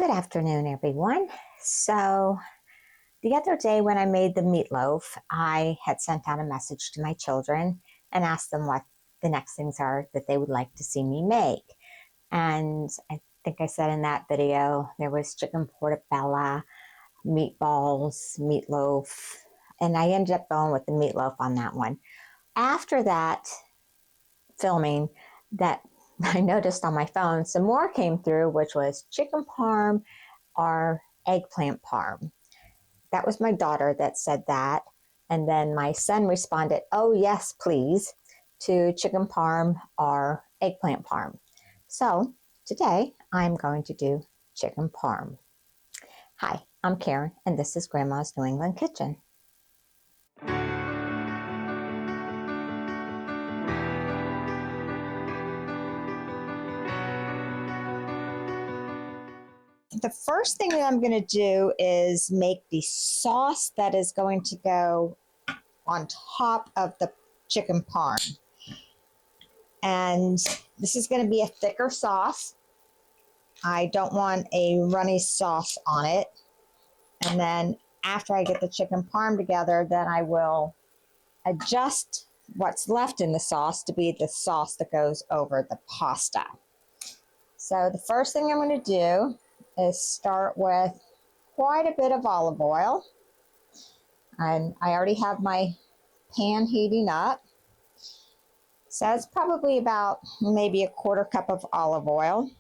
Good afternoon, everyone. So, the other day when I made the meatloaf, I had sent out a message to my children and asked them what the next things are that they would like to see me make. And I think I said in that video there was chicken portabella, meatballs, meatloaf, and I ended up going with the meatloaf on that one. After that filming, that I noticed on my phone some more came through, which was chicken parm or eggplant parm. That was my daughter that said that. And then my son responded, "Oh, yes, please," to chicken parm or eggplant parm. So today I'm going to do chicken parm. Hi, I'm Karen, and this is Grandma's New England Kitchen. The first thing that I'm going to do is make the sauce that is going to go on top of the chicken parm. And this is going to be a thicker sauce. I don't want a runny sauce on it. And then after I get the chicken parm together, then I will adjust what's left in the sauce to be the sauce that goes over the pasta. So the first thing I'm going to do is start with quite a bit of olive oil. And I already have my pan heating up. So it's probably about maybe a quarter cup of olive oil.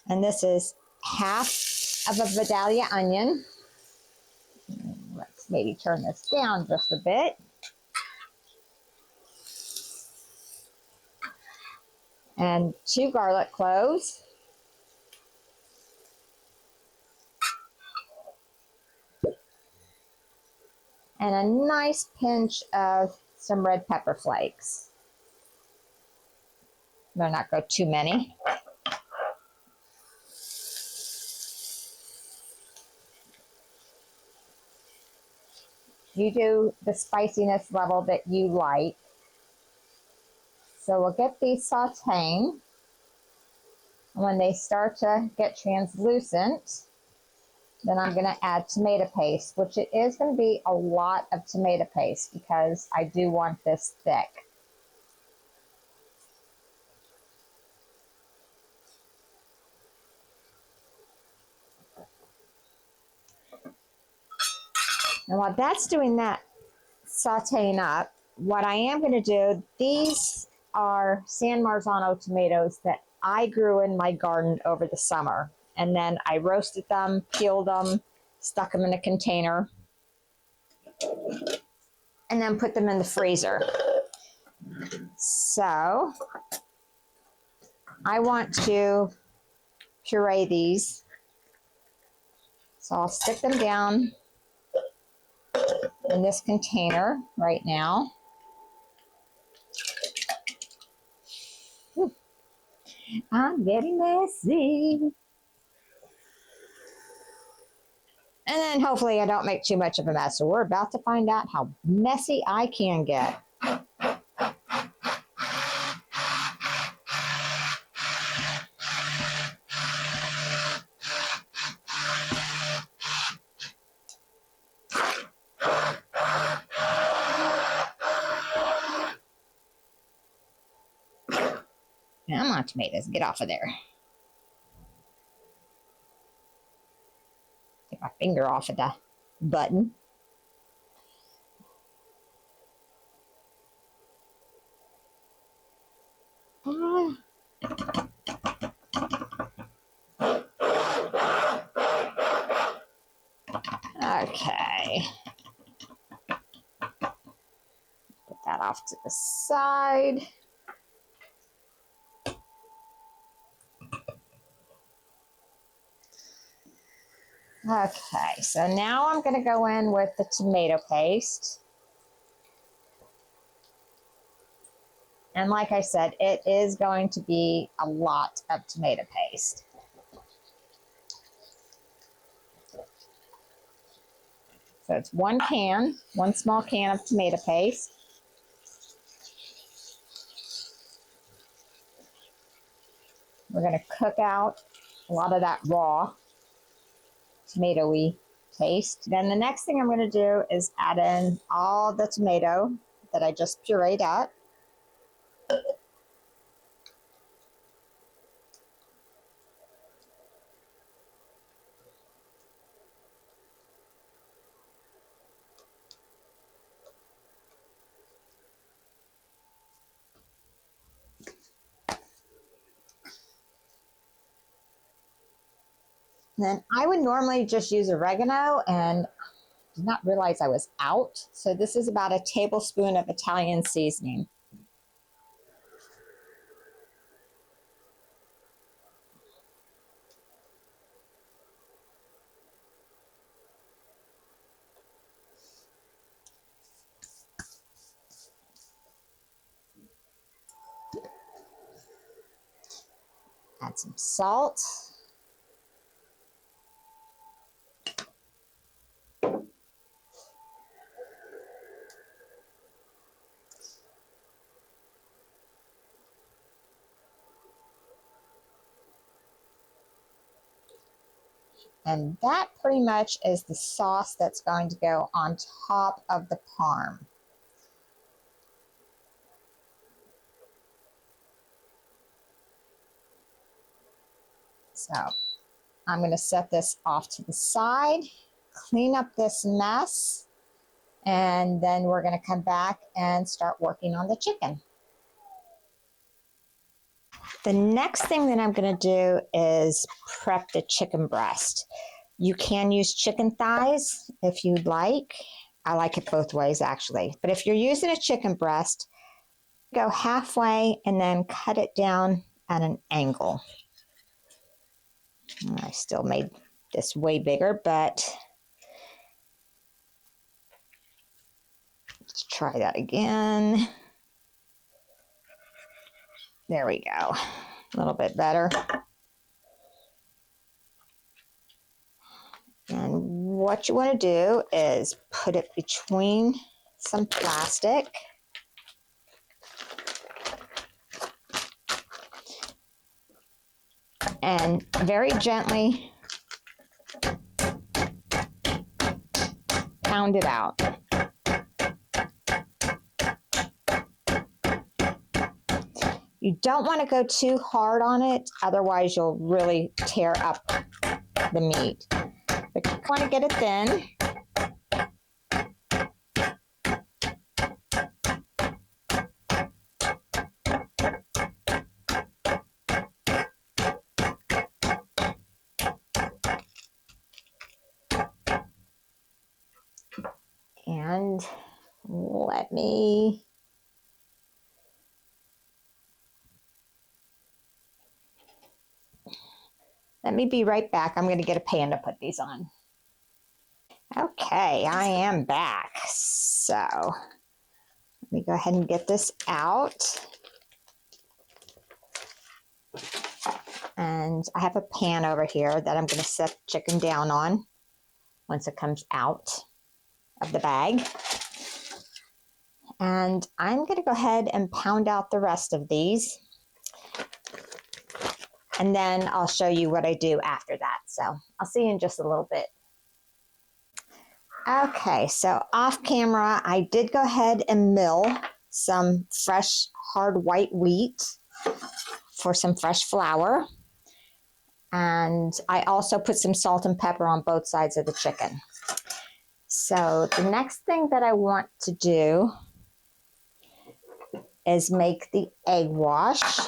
And this is half of a Vidalia onion. Let's maybe turn this down just a bit. And 2 garlic cloves. And a nice pinch of some red pepper flakes. Better not go too many. You do the spiciness level that you like. So we'll get these sauteing. When they start to get translucent, then I'm going to add tomato paste, which it is going to be a lot of tomato paste because I do want this thick. And while that's doing that, sauteing up, what I am going to do, these are San Marzano tomatoes that I grew in my garden over the summer. And then I roasted them, peeled them, stuck them in a container, and then put them in the freezer. So I want to puree these. So I'll stick them down in this container right now. I'm very messy. And then hopefully I don't make too much of a mess. So we're about to find out how messy I can get. Come on, tomatoes, get off of there. Get my finger off of the button. Okay. Put that off to the side. Okay, so now I'm going to go in with the tomato paste. And like I said, it is going to be a lot of tomato paste. So it's one small can of tomato paste. We're going to cook out a lot of that raw tomatoey taste. Then the next thing I'm going to do is add in all the tomato that I just pureed up. And then I would normally just use oregano and did not realize I was out. So this is about a tablespoon of Italian seasoning. Add some salt. And that pretty much is the sauce that's going to go on top of the parm. So I'm going to set this off to the side, clean up this mess, and then we're going to come back and start working on the chicken. The next thing that I'm going to do is prep the chicken breast. You can use chicken thighs if you'd like. I like it both ways actually. But if you're using a chicken breast, go halfway and then cut it down at an angle. I still made this way bigger, but let's try that again. There we go. A little bit better. And what you want to do is put it between some plastic. And very gently pound it out. You don't want to go too hard on it, otherwise you'll really tear up the meat. But you want to get it thin. And let me be right back. I'm going to get a pan to put these on. Okay, I am back. So let me go ahead and get this out. And I have a pan over here that I'm going to set the chicken down on once it comes out of the bag. And I'm going to go ahead and pound out the rest of these. And then I'll show you what I do after that. So I'll see you in just a little bit. Okay, so off camera, I did go ahead and mill some fresh hard white wheat for some fresh flour. And I also put some salt and pepper on both sides of the chicken. So the next thing that I want to do is make the egg wash.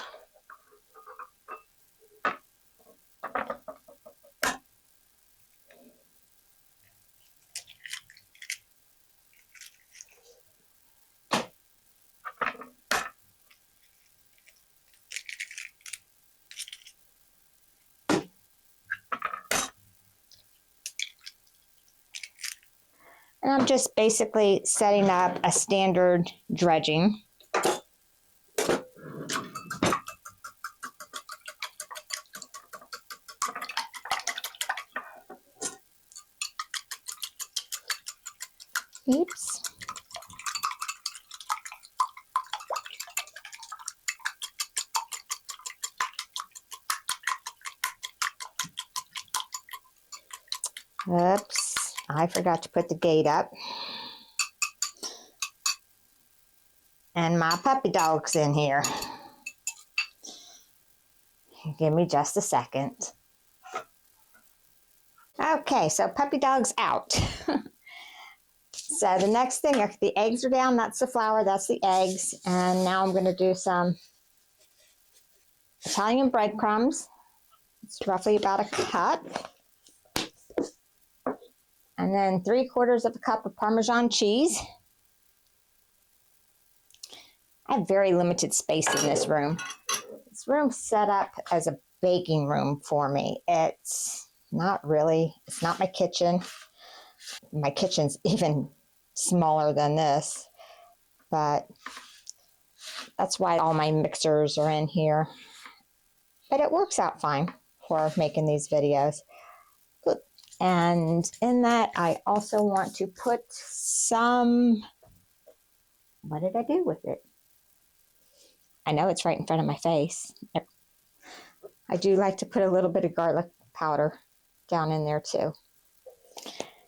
And I'm just basically setting up a standard dredging. Oops. Oops, I forgot to put the gate up. And my puppy dog's in here. Give me just a second. Okay, so puppy dog's out. So the next thing, the eggs are down. That's the flour, that's the eggs. And now I'm going to do some Italian breadcrumbs. It's roughly about a cup. And then 3/4 of a cup of Parmesan cheese. I have very limited space in this room. This room's set up as a baking room for me. It's not really, it's not my kitchen. My kitchen's even smaller than this, but that's why all my mixers are in here. But it works out fine for making these videos. And in that, I also want to put some, what did I do with it? I know it's right in front of my face. I do like to put a little bit of garlic powder down in there too.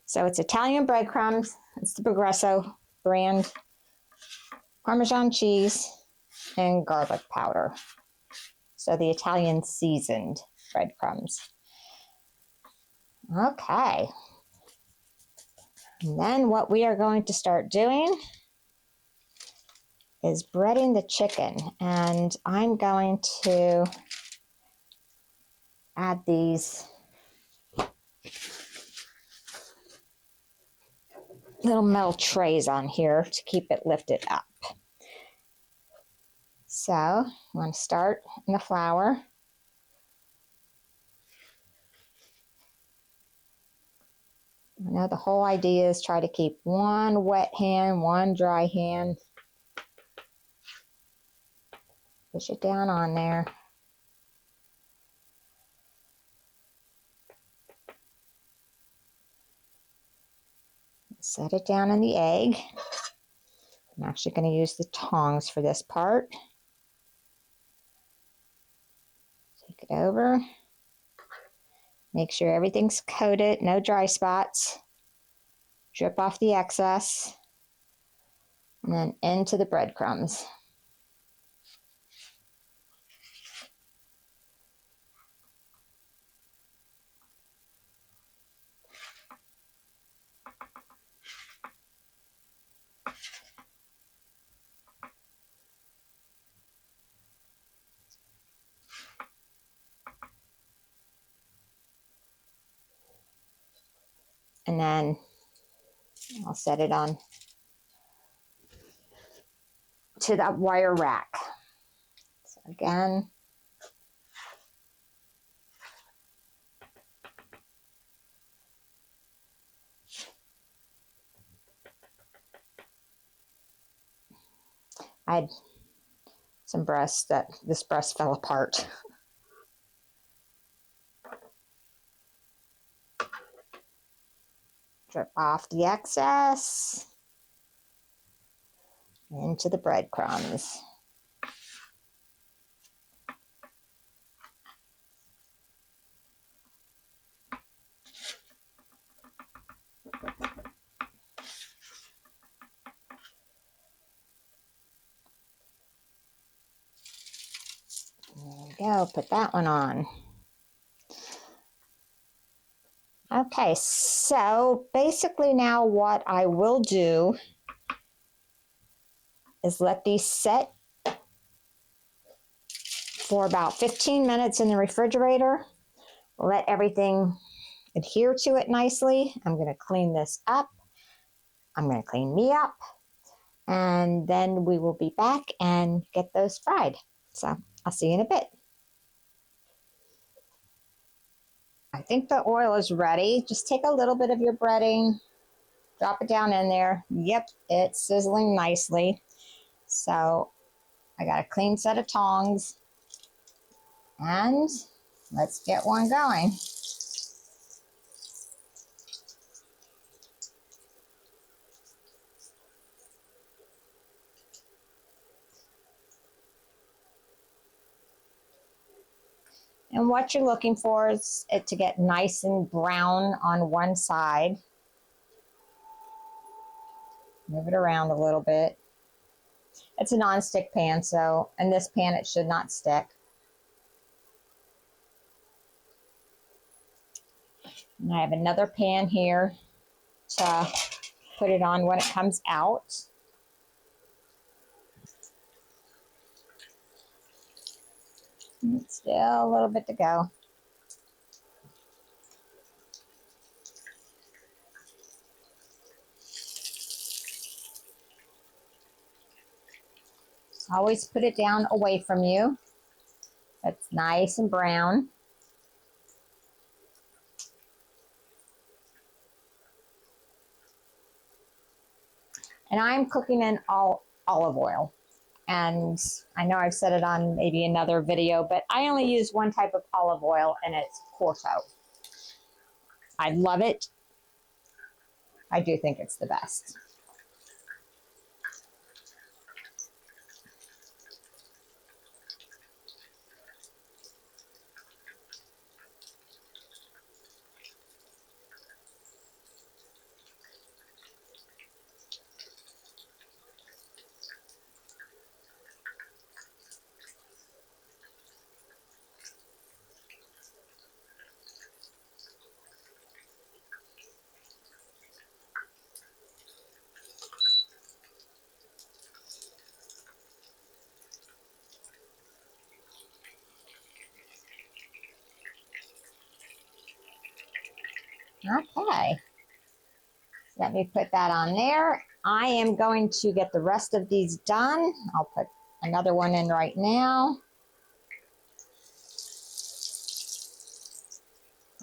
So it's Italian breadcrumbs. It's the Progresso brand. Parmesan cheese and garlic powder. So the Italian seasoned breadcrumbs. Okay. And then what we are going to start doing is breading the chicken. And I'm going to add these little metal trays on here to keep it lifted up. So I'm going to start in the flour. I know the whole idea is try to keep one wet hand, one dry hand. Push it down on there. Set it down in the egg. I'm actually going to use the tongs for this part. Take it over. Make sure everything's coated, no dry spots. Drip off the excess. And then into the breadcrumbs. And then I'll set it on to that wire rack. So again, I had some breasts that this breast fell apart. Drip off the excess into the breadcrumbs. There we go, put that one on. Okay, so basically now what I will do is let these set for about 15 minutes in the refrigerator. Let everything adhere to it nicely. I'm going to clean this up. I'm going to clean me up. And then we will be back and get those fried. So I'll see you in a bit. I think the oil is ready. Just take a little bit of your breading, drop it down in there. Yep, it's sizzling nicely. So I got a clean set of tongs. And let's get one going. And what you're looking for is it to get nice and brown on one side. Move it around a little bit. It's a non-stick pan, so in this pan it should not stick. And I have another pan here to put it on when it comes out. And still a little bit to go. Always put it down away from you. It's nice and brown. And I'm cooking in olive oil. And I know I've said it on maybe another video, but I only use one type of olive oil, and it's Porto. I love it. I do think it's the best. Okay. Let me put that on there. I am going to get the rest of these done. I'll put another one in right now.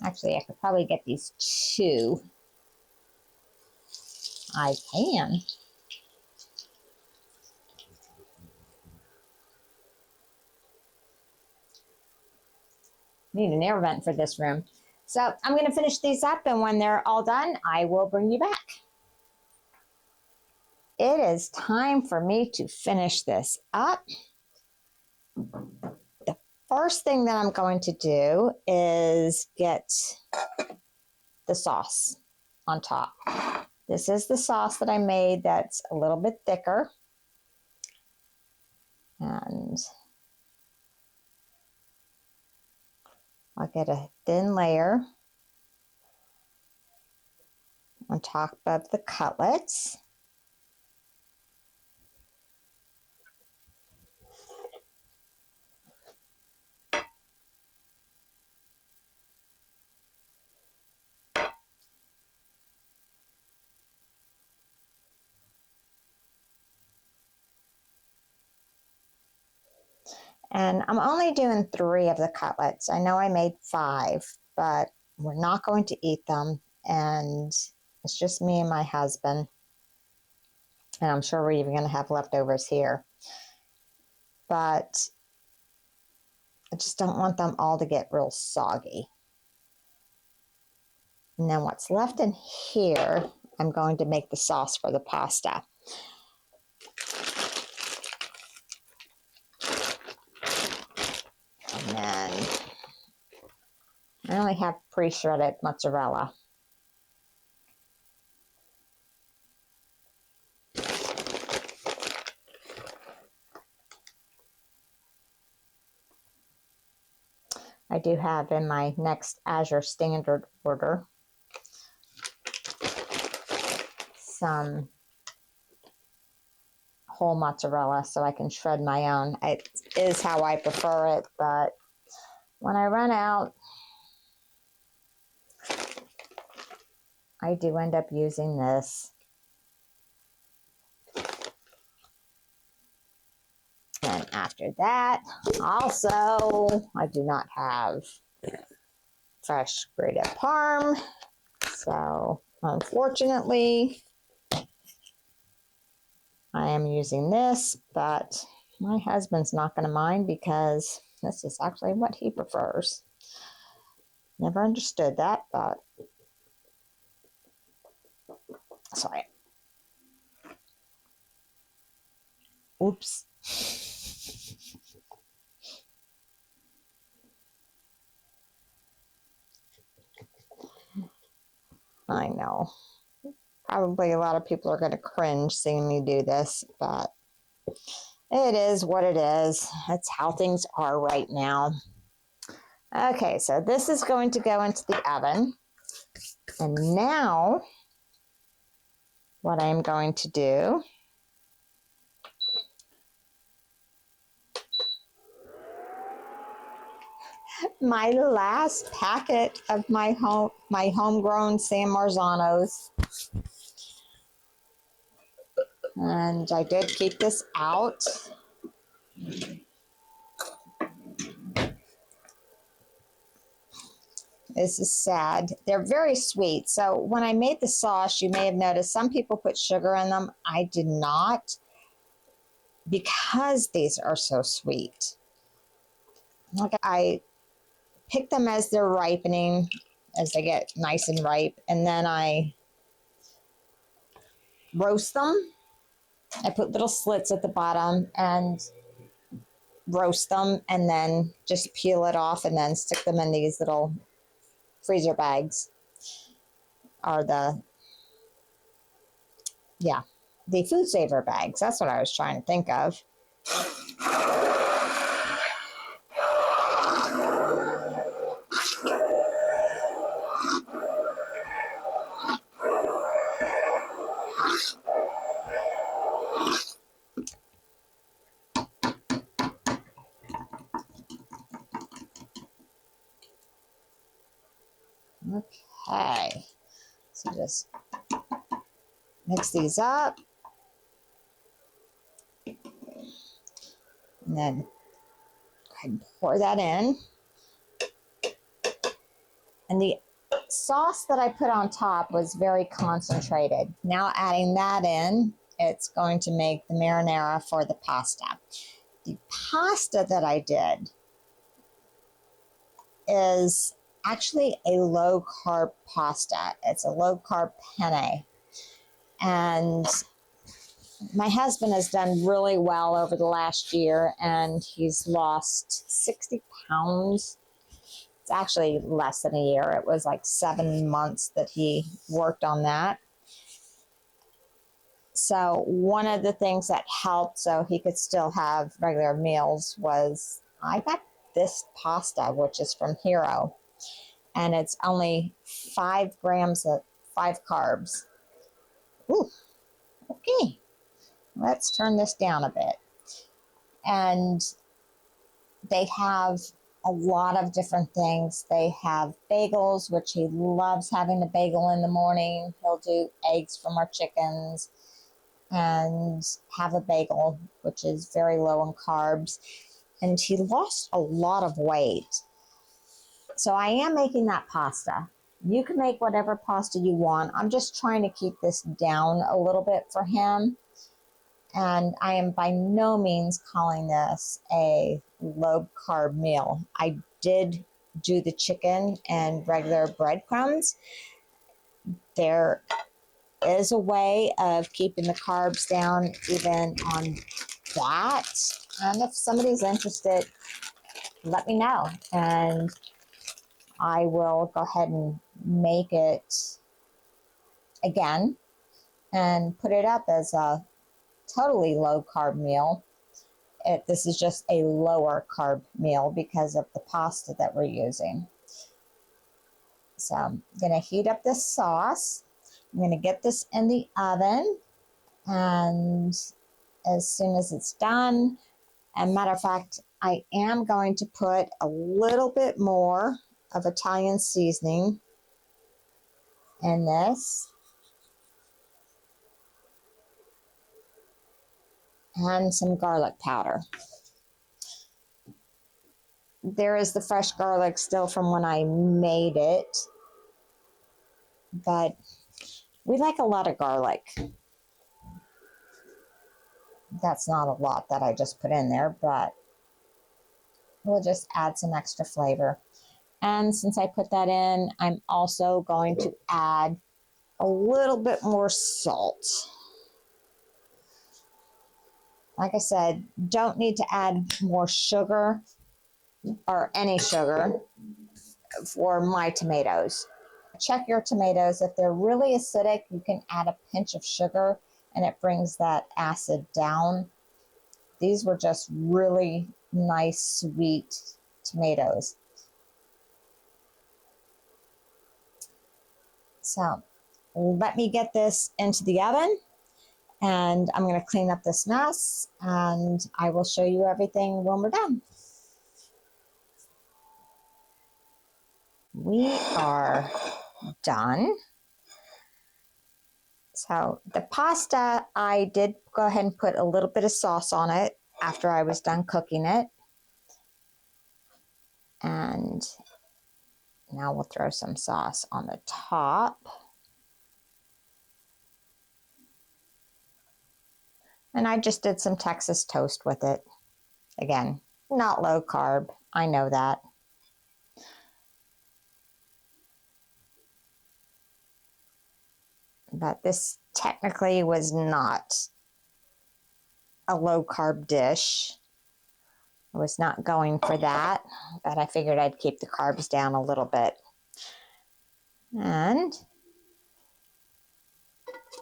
Actually, I could probably get these two. I can. Need an air vent for this room. So I'm going to finish these up, and when they're all done, I will bring you back. It is time for me to finish this up. The first thing that I'm going to do is get the sauce on top. This is the sauce that I made that's a little bit thicker. And I'll get a thin layer on top of the cutlets. And I'm only doing 3 of the cutlets. I know I made 5, but we're not going to eat them. And it's just me and my husband. And I'm sure we're even going to have leftovers here. But I just don't want them all to get real soggy. And then what's left in here, I'm going to make the sauce for the pasta. And then I only have pre-shredded mozzarella. I do have in my next Azure standard order some whole mozzarella so I can shred my own. It is how I prefer it, but when I run out, I do end up using this. And after that, also, I do not have fresh grated parm. So, unfortunately, I am using this, but my husband's not going to mind because this is actually what he prefers. Never understood that, but sorry. Oops. I know. Probably a lot of people are going to cringe seeing me do this, but it is what it is. That's how things are right now. Okay, so this is going to go into the oven. And now, what I'm going to do, my last packet of my homegrown San Marzanos. And I did keep this out. This is sad. They're very sweet. So when I made the sauce, you may have noticed some people put sugar in them. I did not, because these are so sweet. Like, I pick them as they're ripening, as they get nice and ripe, and then I roast them. I put little slits at the bottom and roast them, and then just peel it off and then stick them in these little freezer bags, or the food saver bags. That's what I was trying to think of. Okay, so just mix these up, and then go ahead and pour that in. And the sauce that I put on top was very concentrated. Now adding that in, it's going to make the marinara for the pasta. The pasta that I did is actually a low carb pasta. It's a low carb penne. And my husband has done really well over the last year, and he's lost 60 pounds. It's actually less than a year. It was like 7 months that he worked on that. So one of the things that helped so he could still have regular meals was I got this pasta, which is from Hero, and it's only 5 grams of 5 carbs. Ooh, okay. Let's turn this down a bit. And they have a lot of different things. They have bagels, which he loves having a bagel in the morning. He'll do eggs from our chickens and have a bagel, which is very low in carbs. And he lost a lot of weight. So I am making that pasta. You can make whatever pasta you want. I'm just trying to keep this down a little bit for him. And I am by no means calling this a low carb meal. I did do the chicken and regular breadcrumbs. There is a way of keeping the carbs down even on that. And if somebody's interested, let me know. And I will go ahead and make it again and put it up as a totally low carb meal. This is just a lower carb meal because of the pasta that we're using. So I'm going to heat up this sauce. I'm going to get this in the oven, and as soon as it's done, and matter of fact, I am going to put a little bit more of Italian seasoning in this. And some garlic powder. There is the fresh garlic still from when I made it, but we like a lot of garlic. That's not a lot that I just put in there, but we'll just add some extra flavor. And since I put that in, I'm also going to add a little bit more salt. Like I said, don't need to add more sugar or any sugar for my tomatoes. check your tomatoes. If they're really acidic, you can add a pinch of sugar and it brings that acid down. These were just really nice, sweet tomatoes. So let me get this into the oven, and I'm going to clean up this mess, and I will show you everything when we're done. We are done. So the pasta, I did go ahead and put a little bit of sauce on it after I was done cooking it. And now we'll throw some sauce on the top. And I just did some Texas toast with it. Again, not low carb, I know that. But this technically was not a low carb dish. I was not going for that, but I figured I'd keep the carbs down a little bit. And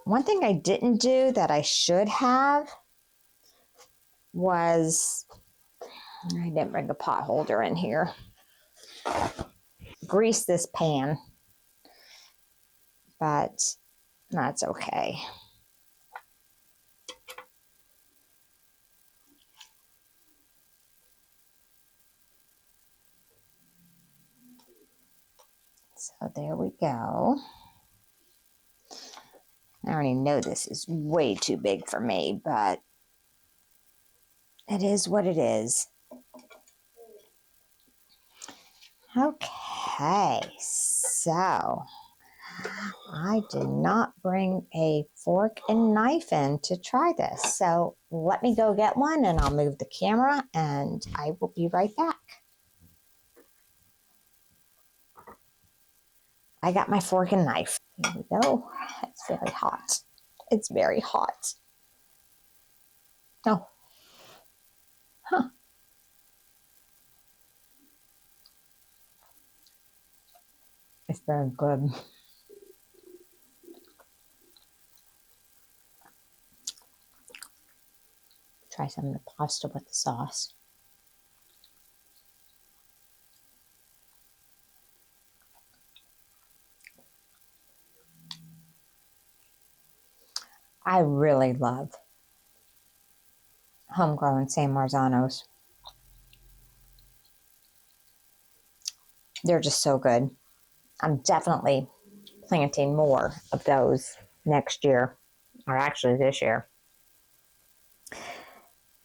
one thing I didn't do that I should have was, I didn't bring a pot holder in here, grease this pan, but that's okay. So there we go. I already know this is way too big for me, but it is what it is. Okay, so I did not bring a fork and knife in to try this. So let me go get one and I'll move the camera and I will be right back. I got my fork and knife. Here we go. It's very hot. It's very hot. Oh. Huh. It's very good. Try some of the pasta with the sauce. I really love homegrown San Marzanos. They're just so good. I'm definitely planting more of those next year, or actually this year.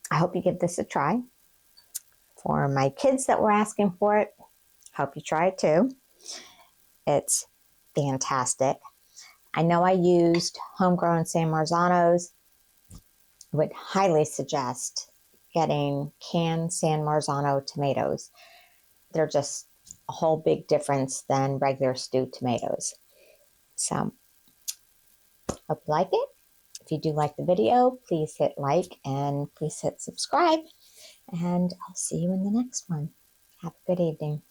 I hope you give this a try. For my kids that were asking for it, hope you try it too. It's fantastic. I know I used homegrown San Marzanos. I would highly suggest getting canned San Marzano tomatoes. They're just a whole big difference than regular stewed tomatoes. So, hope you like it. If you do like the video, please hit like and please hit subscribe. And I'll see you in the next one. Have a good evening.